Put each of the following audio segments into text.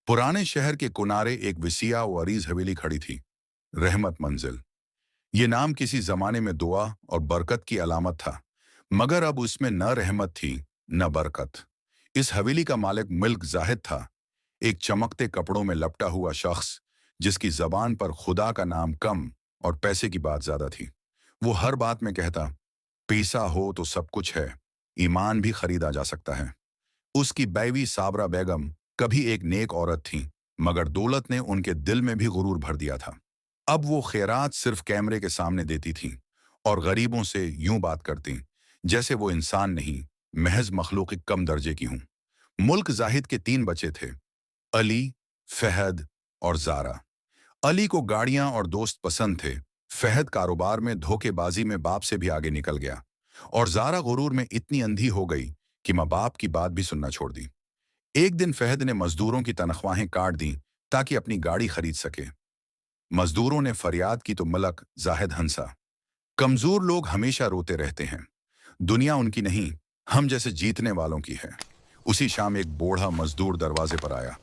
पुराने शहर के किनारे एक विसिया व अरीज हवेली खड़ी थी। रहमत मंजिल। ये नाम किसी जमाने में दुआ और बरकत की अलामत था, मगर अब उसमें न रहमत थी न बरकत। इस हवेली का मालिक मिल्क जाहिद था, एक चमकते कपड़ों में लपटा हुआ शख्स जिसकी जबान पर खुदा का नाम कम और पैसे की बात ज्यादा थी। वो हर बात में कहता, पैसा हो तो सब कुछ है, ईमान भी खरीदा जा सकता है। उसकी बीवी साबरा बेगम कभी एक नेक औरत थी, मगर दौलत ने उनके दिल में भी गुरूर भर दिया था। अब वो खैरात सिर्फ कैमरे के सामने देती थी और गरीबों से यूं बात करती जैसे वो इंसान नहीं, महज मखलूक कम दर्जे की हूं। मुल्क जाहिद के 3 बच्चे थे, अली, फहद और जारा। अली को गाड़ियां और दोस्त पसंद थे, फहद कारोबार में धोखेबाजी में बाप से भी आगे निकल गया, और जारा गुरूर में इतनी अंधी हो गई कि माँ बाप की बात भी सुनना छोड़ दी। एक दिन फहद ने मजदूरों की तनख्वाहें काट दी ताकि अपनी गाड़ी खरीद सके। मजदूरों ने फरियाद की तो मलक जाहिद हंसा, कमजोर लोग हमेशा रोते रहते हैं, दुनिया उनकी नहीं, हम जैसे जीतने वालों की है। उसी शाम एक बूढ़ा मजदूर दरवाजे पर आया।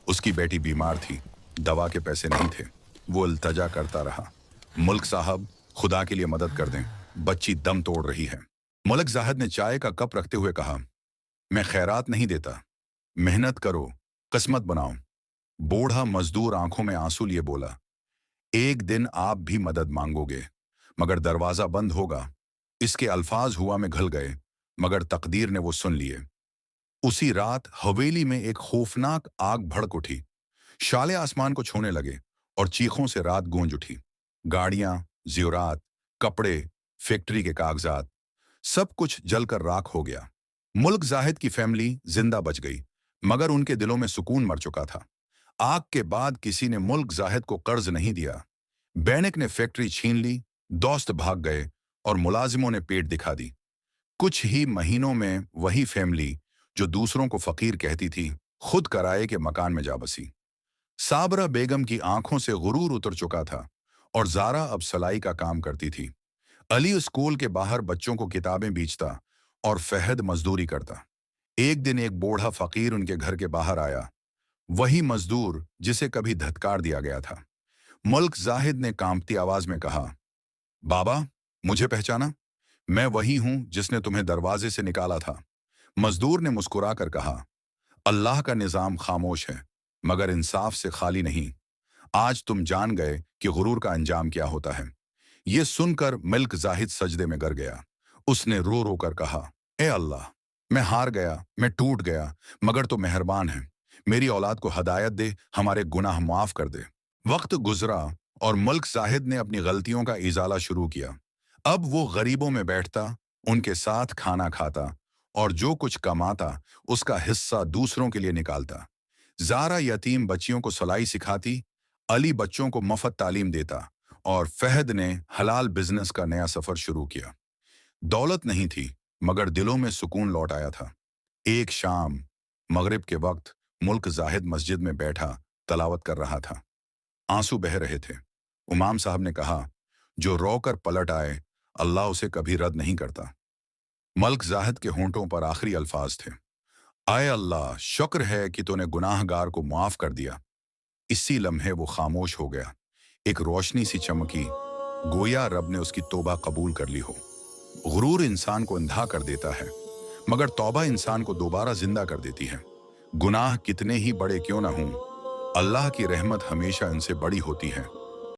उसकी बेटी बीमार थी, दवा के पैसे नहीं थे। वो इल्तजा करता रहा, मुल्क साहब, खुदा के लिए मदद कर दें, बच्ची दम तोड़ रही है। मलक जाहिद ने चाय का कप रखते हुए कहा, मैं खैरात नहीं देता, मेहनत करो, किस्मत बनाओ। बूढ़ा मजदूर आंखों में आंसू लिए बोला, एक दिन आप भी मदद मांगोगे, मगर दरवाजा बंद होगा। इसके अल्फाज हुआ में घल गए, मगर तकदीर ने वो सुन लिए। उसी रात हवेली में एक खौफनाक आग भड़क उठी। शाले आसमान को छूने लगे और चीखों से रात गूंज उठी। गाड़ियां, ज़ेवरात, कपड़े, फैक्ट्री के कागजात, सब कुछ जलकर राख हो गया। मुल्क जाहिद की फैमिली जिंदा बच गई, मगर उनके दिलों में सुकून मर चुका था। आग के बाद किसी ने मुल्क जाहिद को कर्ज नहीं दिया। बैनक ने फैक्ट्री छीन ली, दोस्त भाग गए और मुलाजिमों ने पेट दिखा दी। कुछ ही महीनों में वही फैमिली जो दूसरों को फकीर कहती थी, खुद किराए के मकान में जा बसी। साबरा बेगम की आंखों से गुरूर उतर चुका था और जारा अब सलाई का काम करती थी। अली स्कूल के बाहर बच्चों को किताबें बेचता और फहद मजदूरी करता। एक दिन एक बूढ़ा फकीर उनके घर के बाहर आया, वही मजदूर जिसे कभी धत्कार दिया गया था। मुल्क जाहिद ने कांपती आवाज में कहा, बाबा, मुझे पहचाना? मैं वही हूं जिसने तुम्हें दरवाजे से निकाला था। मजदूर ने मुस्कुरा कर कहा, अल्लाह का निजाम खामोश है, मगर इंसाफ से खाली नहीं। आज तुम जान गए कि गुरूर का अंजाम क्या होता है। ये सुनकर मुल्क जाहिद सजदे में गिर गया। उसने रो रो कर कहा, ए अल्लाह, मैं हार गया, मैं टूट गया, मगर तो मेहरबान है, मेरी औलाद को हदायत दे, हमारे गुनाह माफ कर दे। वक्त गुजरा और मुल्क जाहिद ने अपनी गलतियों का इजाला शुरू किया। अब वो गरीबों में बैठता, उनके साथ खाना खाता और जो कुछ कमाता उसका हिस्सा दूसरों के लिए निकालता। जारा यतीम बच्चियों को सलाई सिखाती, अली बच्चों को मुफ्त तालीम देता और फहद ने हलाल बिजनेस का नया सफर शुरू किया। दौलत नहीं थी, मगर दिलों में सुकून लौट आया था। एक शाम मगरिब के वक्त मुल्क जाहिद मस्जिद में बैठा तलावत कर रहा था। आंसू बह रहे थे। इमाम साहब ने कहा, जो रोकर पलट आए, अल्लाह उसे कभी रद्द नहीं करता। मुल्क जाहिद के होंठों पर आखिरी अल्फाज थे, आए अल्लाह, शुक्र है कि तूने गुनाहगार को माफ कर दिया। इसी लम्हे वो खामोश हो गया। एक रोशनी सी चमकी, गोया रब ने उसकी तौबा कबूल कर ली हो। गुरूर इंसान को अंधा कर देता है, मगर तौबा इंसान को दोबारा जिंदा कर देती है। गुनाह कितने ही बड़े क्यों न हों, अल्लाह की रहमत हमेशा इनसे बड़ी होती है।